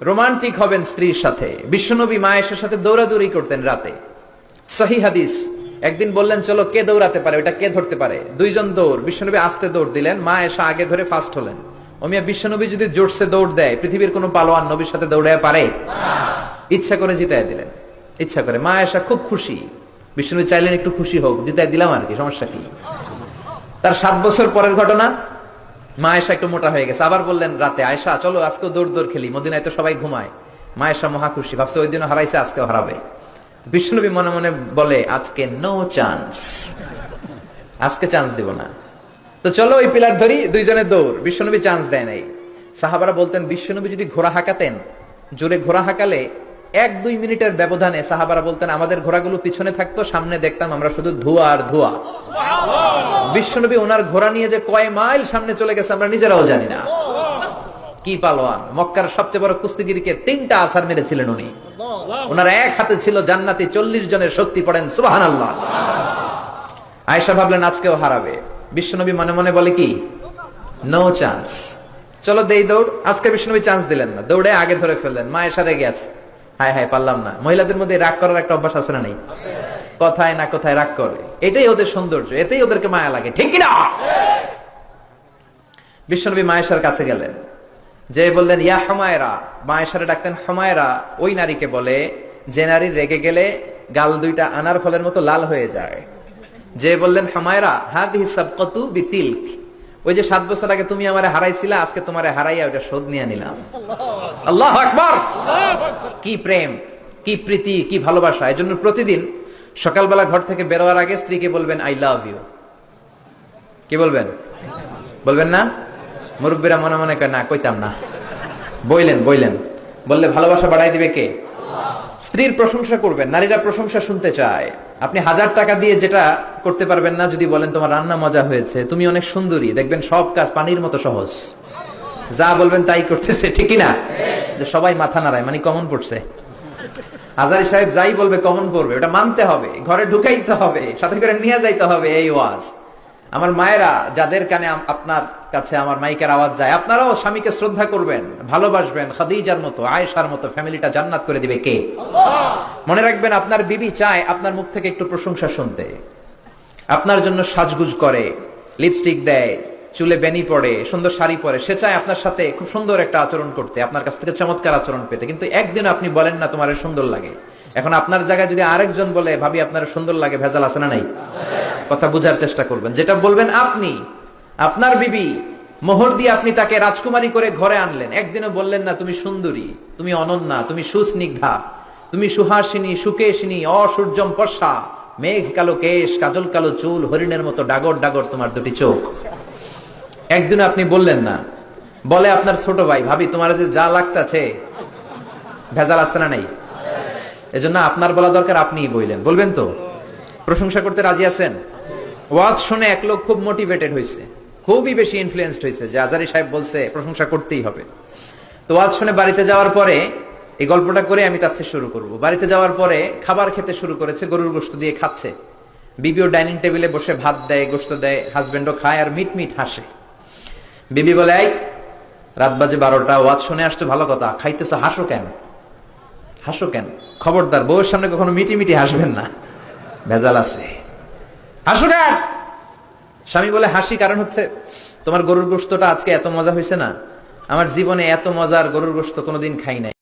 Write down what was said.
Romantic হবেন স্ত্রীর সাথে। বিশ্বনবী মা আয়েশার সাথে দৌড়াদৌড়ি করতেন রাতে। সহিহ হাদিস। একদিন বললেন চলো কে দৌড়াতে পারে, ওটা কে ধরতে পারে। দুইজন দৌড়, বিশ্বনবী আস্তে দৌড় দিলেন, মা আয়েশা আগে ধরে ফার্স্ট হলেন। ওমিয়া বিশ্বনবী যদি জোরসে দৌড় দেয়, পৃথিবীর কোনো পালোয়ান নবীর সাথে দৌড়ায় পারে? ইচ্ছা করে জিতায় দিলেন, ইচ্ছা করে। মা আয়েশা খুব খুশি। বিশ্বনবী চাইলেন একটু খুশি হোক, জিতায় দিলাম আর কি, সমস্যা কি। তার 7 বছর পরের ঘটনা। মা আয়েশা একটু মোটা হয়ে গেছে, আবার বললেন রাতে, আয়েশা চলো আজকেও দৌড় দৌড় খেলি, মদিনায় তো সবাই ঘুমায়। মা আয়েশা মহা খুশি, ভাবছে ওই দিনও হারাইছে, আজকেও হারাবে। বিশ্বনবী মনে মনে বলে আজকে নো চান্স, আজকে চান্স দিব না। তো চলো ওই পিলার ধরি, দুইজনে দৌড়। বিশ্বনবী চান্স দেয় নাই। সাহাবারা বলতেন বিশ্বনবী যদি ঘোড়া হাঁকাতেন, জোরে ঘোড়া হাঁকালে 1-2 মিনিটের ব্যবধানে সাহাবারা বলতেন আমাদের ঘোড়াগুলো পিছনে থাকতো, সামনে দেখতাম আমরা শুধু ধোঁয়া আর ধোঁয়া। বিশ্বনবী ওনার ঘোড়া নিয়ে যে কয় মাইল সামনে চলে গেছে আমরা নিজেরাও জানি না। কি পালোয়ান! মক্কার সবচেয়ে বড় কুস্তিগিরকে 3টা আছাড় মেরেছিলেন উনি। ওনার এক হাতে ছিল জান্নাতি 40 জনের শক্তি, পড়েন সুবহানাল্লাহ। আয়েশা ভাবলেন আজকেও হারাবে। বিশ্বনবী মনে মনে বলে কি, নো চান্স, চলো দেই দৌড়। আজকে বিশ্বনবী চান্স দিলেন না, দৌড়ে আগে ধরে ফেললেন। মা আয়েশা রেগে আছে, হায় হায় পারলাম না। মহিলাদের মধ্যে রাগ করার একটা অভ্যাস আছে না নেই? কথায় না কথায় রাগ করে, এটাই ওদের সৌন্দর্য, এতেই ওদেরকে মায়া লাগে, ঠিক কিনা? বিশ্বনবী মা আয়েশার কাছে গেলেন, যে বললেন ইয়া হুমায়রা। মা আয়েশারে ডাকতেন হুমায়রা। ওই নারীকে বলে যে নারী রেগে গেলে গাল দুইটা আনার ফলের মতো লাল হয়ে যায়। যে বললেন হুমায়রা হাদিহি সাবকাতু বিতিলক, ওই যে 7 বছর আগে তুমি আমারে হারাইছিলা, আজকে তোমারে হারাইয়া ওটা শোধ নিয়ে নিলাম। আল্লাহু আকবার! কি প্রেম, কি প্রীতি, কি ভালোবাসা। এজন্য প্রতিদিন সকালবেলা ঘর থেকে বেরোয়ার আগে স্ত্রীকে বলবেন আই লাভ ইউ। কি বলবেন? বলবেন না? মুরব্বীরা মনে মনে কয় না, কইতাম না। বললেন বললে ভালোবাসা বাড়াই দিবে কে? স্ত্রীর প্রশংসা করবেন। নারীরা প্রশংসা শুনতে চায়। আপনি 1000 টাকা দিয়ে যেটা করতে পারবেন না, যদি বলেন তোমার রান্না মজা হয়েছে, তুমি অনেক সুন্দরী, দেখবেন সব কাজ পানির মতো সহজ। যা বলবেন তাই করতেছে, ঠিক না? যে সবাই মাথা নাড়ায়, মানে কমন পড়ছে। হাজারি সাহেব যাই বলবে কমন পড়বে, ওটা মানতে হবে, ঘরে ঢুকাইতে হবে, সাথে করে নিয়ে যাইতে হবে। এই ওয়াজ আমার মায়েরা, যাদের কানে আপনার কাছে আমার মাইকের আওয়াজ যায়, আপনারাও স্বামীকে শ্রদ্ধা করবেন, ভালোবাসবেন। খাদিজার মতো, আয়েশার মতো ফ্যামিলিটা জান্নাত করে দিবে কে? মনে রাখবেন আপনার বিবি চায় আপনার মুখ থেকে একটু প্রশংসা শুনতে। আপনার জন্য সাজগুজ করে, লিপস্টিক দেয়, চুলে বেনি পড়ে, সুন্দর শাড়ি পরে। সে চায় আপনার সাথে খুব সুন্দর একটা আচরণ করতে, আপনার কাছ থেকে চমৎকার আচরণ পেতে। কিন্তু একদিন আপনি বলেন না তোমার সুন্দর লাগে। এখন আপনার জায়গায় যদি আরেকজন বলে ভাবি আপনার সুন্দর লাগে, ভেজাল আছে না নাই? কথা বুঝার চেষ্টা করবেন। যেটা বলবেন আপনি, আপনার বিবি, মোহর দিয়ে আপনি তাকে রাজকুমারী করে ঘরে আনলেন, একদিনও বললেন না তুমি সুন্দরী, তুমি অনন্যা, তুমি সুস্নিগ্ধা, তুমি সুহাসিনী, সুকেশিনী, অসূর্যম পর্ষা, মেঘ কালো কেশ, কাজল কালো চুল, হরিণের মতো ডাগর ডাগর তোমার দুটি চোখ। একদিন আপনি বললেন না। বলে আপনার ছোট ভাই, ভাবি তোমার যে যা লাগতাছে, ভেজাল আছে না নাই? এজন্য আপনার বলা দরকার, আপনিই বললেন। বলবেন তো? প্রশংসা করতে রাজি আছেন? ওয়াজ শুনে এক লোক খুব মোটিভেটেড হয়েছে, খুবই বেশি ইনফ্লুয়েন্সড হয়েছে যে আজারি সাহেব বলছে প্রশংসা করতেই হবে। তো ওয়াজ শুনে বাড়িতে যাওয়ার পরে, এই গল্পটা করে আমি তাফসীর শুরু করব। বাড়িতে যাওয়ার পরে খাবার খেতে শুরু করেছে, গরুর গোশত দিয়ে খাচ্ছে। বিবিও ডাইনিং টেবিলে বসে ভাত দেয়, গোশত দেয়, হাজবেন্ডও খায় আর মিট মিট হাসে। বিবি বলে, এই রাত বাজে 12টা, ওয়াজ শুনে আসছো ভালো কথা, খাইতেছো, হাসো কেন? হাসো কেন? খবরদার বউয়ের সামনে কখনো মিটি মিটি হাসবেন না, ভেজাল আছে। হাসো কেন? স্বামী বলে হাসি কারণ হচ্ছে তোমার গরুর গোশতটা আজকে এত মজা হয়েছে না, আমার জীবনে এত মজার গরুর গোশত কোনোদিন খাই নাই।